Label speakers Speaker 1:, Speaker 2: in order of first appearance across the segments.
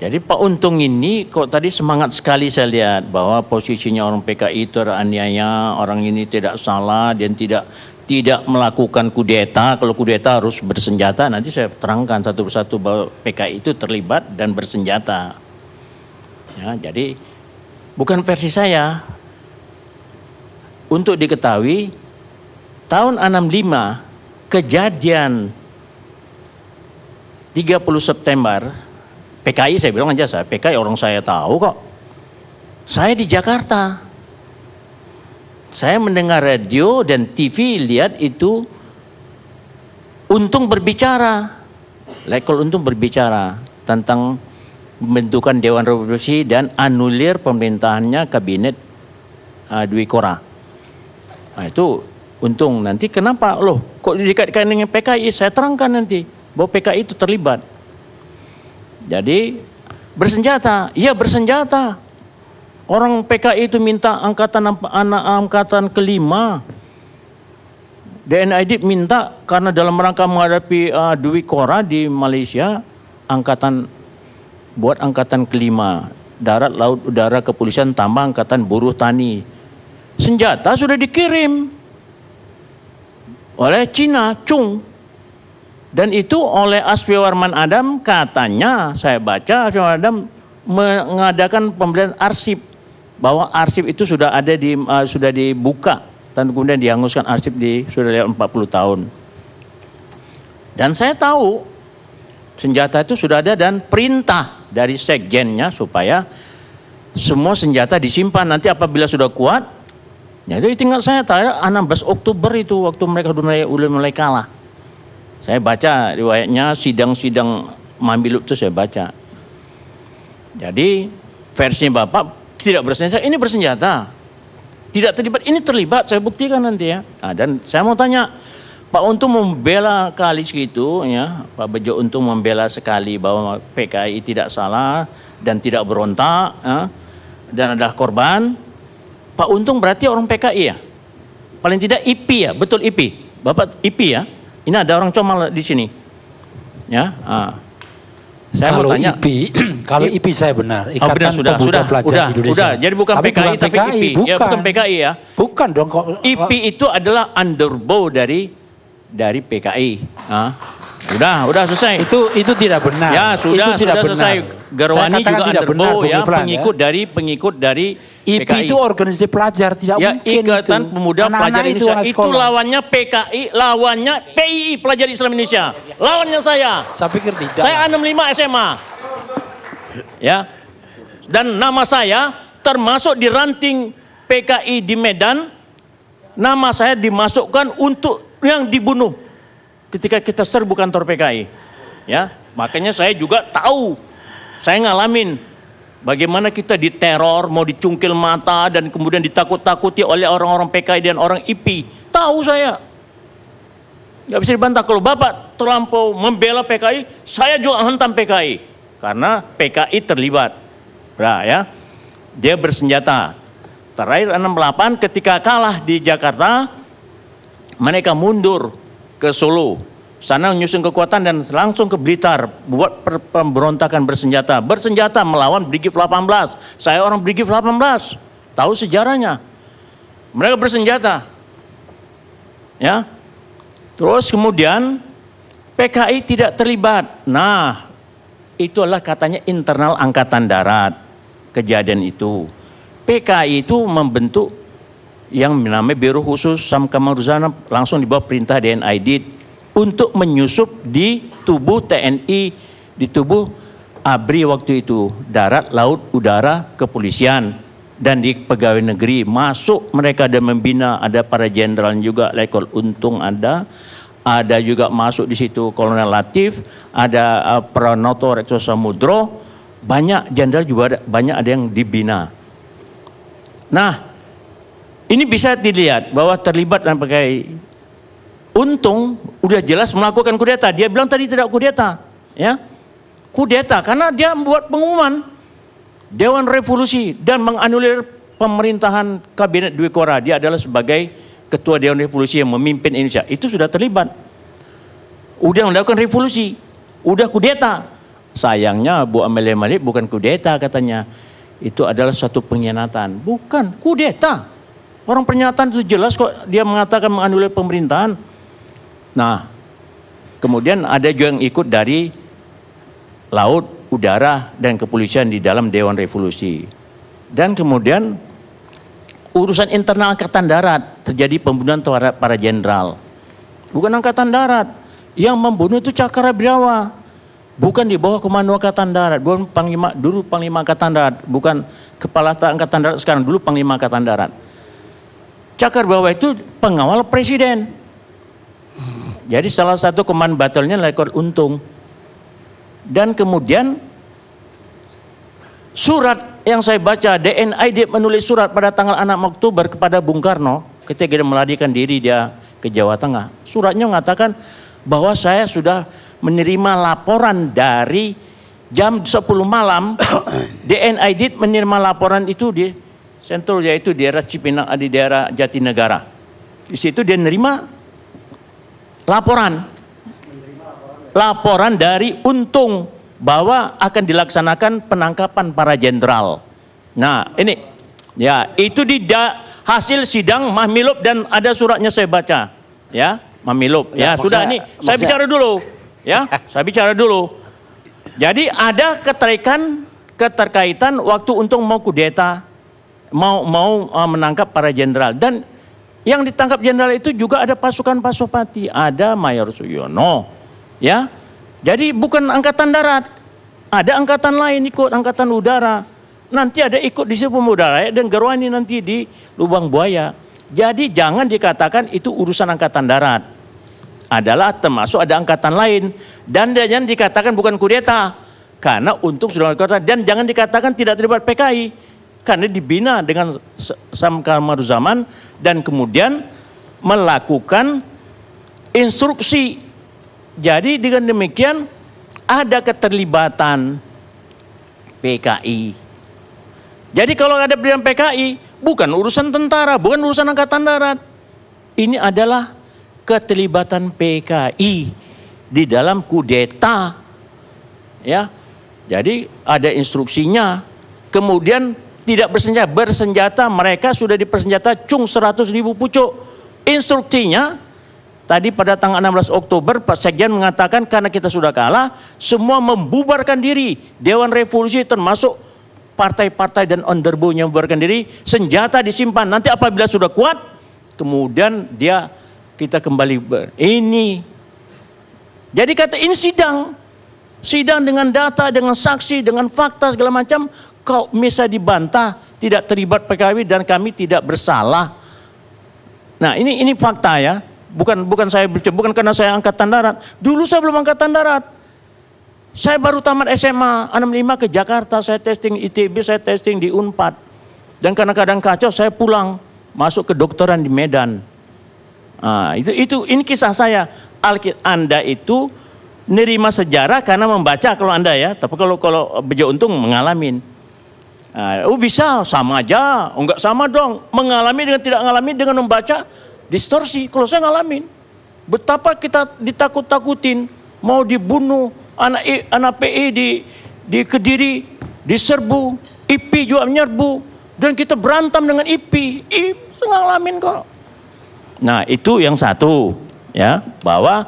Speaker 1: Jadi Pak Untung ini kok tadi semangat sekali saya lihat bahwa posisinya orang PKI itu teraniaya, orang ini tidak salah dan tidak melakukan kudeta. Kalau kudeta harus bersenjata. Nanti saya terangkan satu persatu bahwa PKI itu terlibat dan bersenjata. Ya, jadi bukan versi saya. Untuk diketahui, tahun 65 kejadian 30 September PKI, saya bilang aja, saya PKI, orang saya tahu kok. Saya di Jakarta. Saya mendengar radio dan TV, lihat itu Untung berbicara. Lekol Untung berbicara tentang pembentukan Dewan Revolusi dan anulir pemerintahannya kabinet Dwi Korah. Nah, itu Untung. Nanti kenapa? Loh, kok dikaitkan dengan PKI? Saya terangkan nanti bahwa PKI itu terlibat. Jadi bersenjata, iya bersenjata. Orang PKI itu minta angkatan kelima. DNID minta karena dalam rangka menghadapi Dwi Korah di Malaysia, buat angkatan kelima, darat, laut, udara, kepolisian, tambah angkatan buruh tani. Senjata sudah dikirim oleh Cina, Chung. Dan itu oleh Asfi Warman Adam, katanya saya baca Asfi Warman Adam mengadakan pembelian arsip, bahwa arsip itu sudah ada sudah dibuka dan kemudian dihanguskan arsip sudah lewat 40 tahun. Dan saya tahu senjata itu sudah ada dan perintah dari sekjennya supaya semua senjata disimpan, nanti apabila sudah kuat, ya itu tinggal saya tahu 16 Oktober itu waktu mereka udah mulai kalah. Saya baca riwayatnya, sidang-sidang Mambiluk itu saya baca. Jadi versinya Bapak tidak bersenjata, ini bersenjata. Tidak terlibat, ini terlibat, saya buktikan nanti ya. Nah, dan saya mau tanya, Pak Untung membela kali segitu ya, Pak Bejo Untung membela sekali bahwa PKI tidak salah dan tidak berontak ya, dan ada korban. Pak Untung berarti orang PKI ya? Paling tidak IP ya, betul IP. Bapak IP ya? Ini ada orang Comal di sini, ya. Saya
Speaker 2: kalau
Speaker 1: mau tanya.
Speaker 2: Kalau IP saya benar. Ikatan
Speaker 1: benar,
Speaker 2: Pemuda Pelajar Indonesia.
Speaker 1: Sudah. Jadi bukan PKI tapi IP.
Speaker 2: Bukan.
Speaker 1: Ya, bukan PKI ya.
Speaker 2: Bukan dong kok.
Speaker 1: IP itu adalah underbow dari PKI. Udah selesai.
Speaker 2: Itu tidak benar.
Speaker 1: Ya sudah selesai. Garwani juga underbow ya, pengikut dari
Speaker 2: IP
Speaker 1: PKI.
Speaker 2: itu organisasi pelajar, tidak
Speaker 1: ya,
Speaker 2: mungkin
Speaker 1: Ikatan
Speaker 2: itu.
Speaker 1: Pemuda Pelajar Indonesia itu lawannya PKI, lawannya PII Pelajar Islam Indonesia. Lawannya saya.
Speaker 2: Saya pikir tidak.
Speaker 1: Saya 65 SMA. Ya. Dan nama saya termasuk di ranting PKI di Medan. Nama saya dimasukkan untuk yang dibunuh ketika kita serbu kantor PKI. Ya, makanya saya juga tahu. Saya ngalamin bagaimana kita diteror, mau dicungkil mata dan kemudian ditakut-takuti oleh orang-orang PKI dan orang IP. Tahu saya. Gak bisa dibantah. Kalau Bapak terlampau membela PKI, saya juga hantam PKI. Karena PKI terlibat. Nah, ya. Dia bersenjata. Terakhir 68 ketika kalah di Jakarta, mereka mundur ke Solo. Sana menyusun kekuatan dan langsung ke Blitar buat pemberontakan bersenjata melawan Brigif 18. Saya orang Brigif 18, tahu sejarahnya. Mereka bersenjata, ya. Terus kemudian PKI tidak terlibat. Nah, itulah katanya internal Angkatan Darat kejadian itu. PKI itu membentuk yang namanya Biro Khusus Sam Kamaruzana langsung di bawah perintah DNID untuk menyusup di tubuh TNI, di tubuh ABRI waktu itu, darat, laut, udara, kepolisian, dan di pegawai negeri. Masuk mereka dan membina, ada para jenderal juga, Lekol Untung ada juga masuk di situ Kolonel Latif, ada Pranoto Rekso Samudro, banyak jenderal juga banyak ada yang dibina. Nah, ini bisa dilihat bahwa terlibat dan pakai Untung udah jelas melakukan kudeta. Dia bilang tadi tidak kudeta, ya. Kudeta karena dia membuat pengumuman Dewan Revolusi dan menganulir pemerintahan kabinet Dwi Korah. Dia adalah sebagai ketua Dewan Revolusi yang memimpin Indonesia. Itu sudah terlibat. Udah melakukan revolusi, udah kudeta. sayangnya Bu Amelia Malik bukan kudeta katanya. Itu adalah suatu pengkhianatan. Bukan, kudeta. Orang pernyataan itu jelas kok, dia mengatakan menganulir pemerintahan. Nah, kemudian ada juga yang ikut dari laut, udara, dan kepolisian di dalam Dewan Revolusi. Dan kemudian urusan internal Angkatan Darat, terjadi pembunuhan terhadap para jenderal. Bukan Angkatan Darat, yang membunuh itu Cakrabriawa. Bukan di bawah komando Angkatan Darat, bukan Panglima, dulu Panglima Angkatan Darat, bukan Kepala Angkatan Darat sekarang, dulu Panglima Angkatan Darat. Cakrabriawa itu pengawal presiden. Jadi salah satu komandan batalion Letkol Untung. Dan kemudian surat yang saya baca, DNID menulis surat pada tanggal 6 Oktober kepada Bung Karno ketika dia melarikan diri dia ke Jawa Tengah. Suratnya mengatakan bahwa saya sudah menerima laporan dari jam 10 malam. DNID menerima laporan itu di Sentul, yaitu di daerah Cipinang, di daerah Jatinegara. Di situ dia menerima laporan dari Untung bahwa akan dilaksanakan penangkapan para jenderal. Nah, ini ya, itu di hasil sidang Mahmilub dan ada suratnya saya baca. Ya, Mahmilub. Ya, sudah ini saya bicara dulu. Ya, saya bicara dulu. Jadi ada keterkaitan waktu Untung mau kudeta, mau menangkap para jenderal, dan yang ditangkap jenderal itu juga ada pasukan Pasopati, ada Mayor Suyono. Ya. Jadi bukan Angkatan Darat, ada angkatan lain ikut, Angkatan Udara. Nanti ada ikut di Sipum Udara dan Gerwani nanti di Lubang Buaya. Jadi jangan dikatakan itu urusan Angkatan Darat. Adalah termasuk ada angkatan lain. Dan jangan dikatakan bukan kudeta. Karena Untung sudah melakukan, dan jangan dikatakan tidak terlibat PKI. Karena dibina dengan Sam Kamaruzzaman dan kemudian melakukan instruksi. Jadi dengan demikian ada keterlibatan PKI. Jadi kalau ada pilihan PKI, bukan urusan tentara, bukan urusan Angkatan Darat. Ini adalah keterlibatan PKI di dalam kudeta. Ya. Jadi ada instruksinya. Kemudian tidak bersenjata, mereka sudah dipersenjata cung 100.000 pucuk. Instruksinya tadi pada tanggal 16 Oktober Pak Sekjen mengatakan karena kita sudah kalah, semua membubarkan diri. Dewan Revolusi termasuk partai-partai dan onderbonya membubarkan diri, senjata disimpan. Nanti apabila sudah kuat, kemudian kita kembali ini. Jadi kata ini sidang dengan data, dengan saksi, dengan fakta segala macam. Kau bisa dibantah tidak terlibat PKI dan kami tidak bersalah. Nah ini fakta ya. Bukan karena saya Angkatan Darat. Dulu saya belum Angkatan Darat. Saya baru tamat SMA 65 ke Jakarta, saya testing ITB, saya testing di Unpad. Dan karena kadang kacau saya pulang masuk ke dokteran di Medan. Nah, ini kisah saya. Anda itu nerima sejarah karena membaca kalau Anda ya, tapi kalau Bejo Untung mengalamin. Bisa sama aja, enggak sama dong. Mengalami dengan tidak mengalami dengan membaca distorsi. Kalau saya ngalamin, betapa kita ditakut-takutin, mau dibunuh, anak PI di Kediri diserbu, IP juga menyerbu, dan kita berantem dengan IP ngalamin kok. Nah itu yang satu, ya, bahwa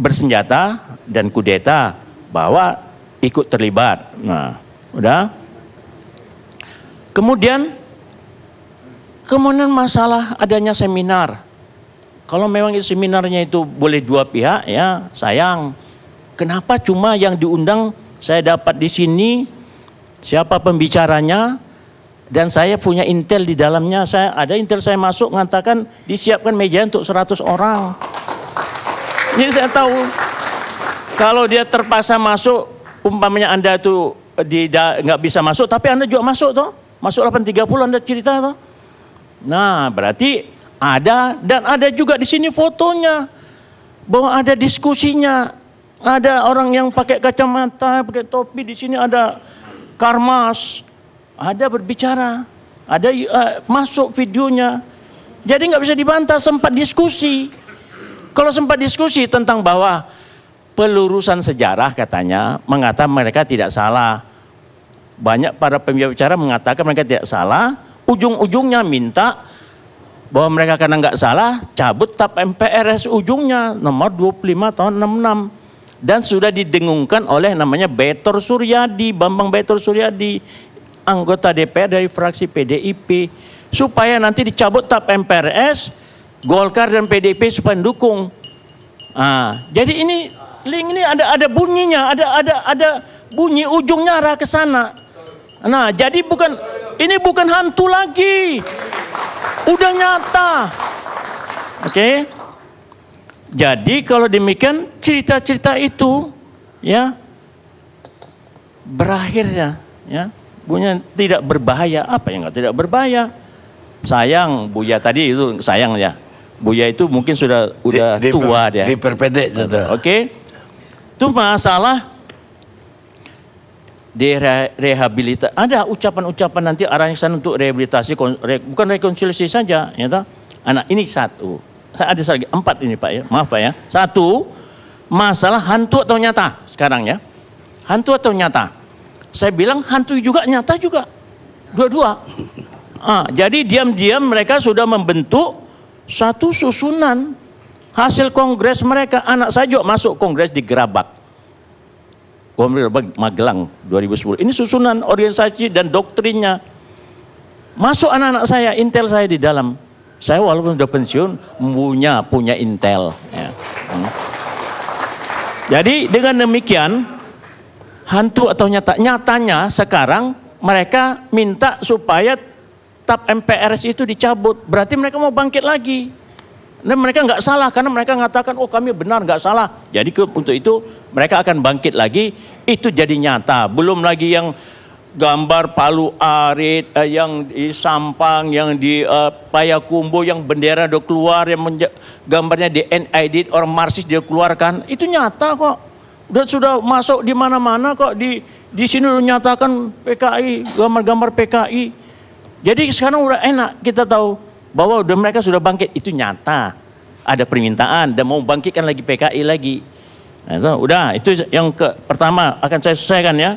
Speaker 1: bersenjata dan kudeta, bahwa ikut terlibat. Nah, udah. Kemudian masalah adanya seminar. Kalau memang seminarnya itu boleh dua pihak, ya sayang. Kenapa cuma yang diundang saya dapat di sini, siapa pembicaranya, dan saya punya intel di dalamnya. Ada intel saya masuk mengatakan disiapkan meja untuk 100 orang. Jadi saya tahu kalau dia terpaksa masuk, umpamanya Anda itu nggak bisa masuk, tapi Anda juga masuk toh, masuk 8.30 Anda cerita toh. Nah berarti ada, dan ada juga di sini fotonya bahwa ada diskusinya, ada orang yang pakai kacamata, pakai topi, di sini ada Karmas, ada berbicara, ada masuk videonya. Jadi nggak bisa dibantah, sempat diskusi. Kalau sempat diskusi tentang bahwa pelurusan sejarah katanya mengatakan mereka tidak salah. Banyak para pembicara mengatakan mereka tidak salah, ujung-ujungnya minta bahwa mereka karena nggak salah cabut TAP MPRS ujungnya nomor 25 tahun 66 dan sudah didengungkan oleh namanya Betor Suryadi, Bambang Betor Suryadi, anggota DPR dari fraksi PDIP, supaya nanti dicabut TAP MPRS, Golkar dan PDIP supaya mendukung. Jadi ini link ini ada bunyinya, ada bunyi ujungnya arah ke sana. Nah, jadi ini bukan hantu lagi. Udah nyata. Oke. Jadi kalau demikian cerita-cerita itu ya berakhirnya ya punya tidak berbahaya. Apa yang tidak berbahaya? Sayang Buya tadi itu sayang ya. Buya itu mungkin sudah tua dia.
Speaker 3: Diperpendek itu.
Speaker 1: Oke. Itu masalah rehabilitasi. Ada ucapan-ucapan nanti arahnya untuk rehabilitasi, bukan rekonsiliasi saja, ya toh. Anak ini satu. Ada lagi 4 ini Pak ya. Maaf Pak ya. 1, masalah hantu atau nyata sekarang ya. Hantu atau nyata? Saya bilang hantu juga nyata juga. Dua-dua. Jadi diam-diam mereka sudah membentuk satu susunan hasil kongres mereka. Anak saya juga masuk kongres di Gerabak. Magelang 2010. Ini susunan organisasi dan doktrinnya. Masuk anak-anak saya, intel saya di dalam. Saya walaupun sudah pensiun punya intel. Ya. Jadi dengan demikian hantu atau nyata? Nyatanya sekarang mereka minta supaya TAP MPRS itu dicabut. Berarti mereka mau bangkit lagi. Dan mereka nggak salah karena mereka mengatakan oh kami benar nggak salah. Jadi untuk itu mereka akan bangkit lagi. Itu jadi nyata. Belum lagi yang gambar Palu Arit, yang di Sampang, yang di Payakumbuh, yang bendera udah keluar, yang gambarnya di NID orang Marxis dia keluarkan. Itu nyata kok. Sudah masuk di mana-mana kok di sini udah nyatakan PKI, gambar-gambar PKI. Jadi sekarang udah enak kita tahu bahwa mereka sudah bangkit, itu nyata. Ada permintaan dan mau bangkitkan lagi PKI lagi. Nah, itu yang pertama akan saya selesaikan ya.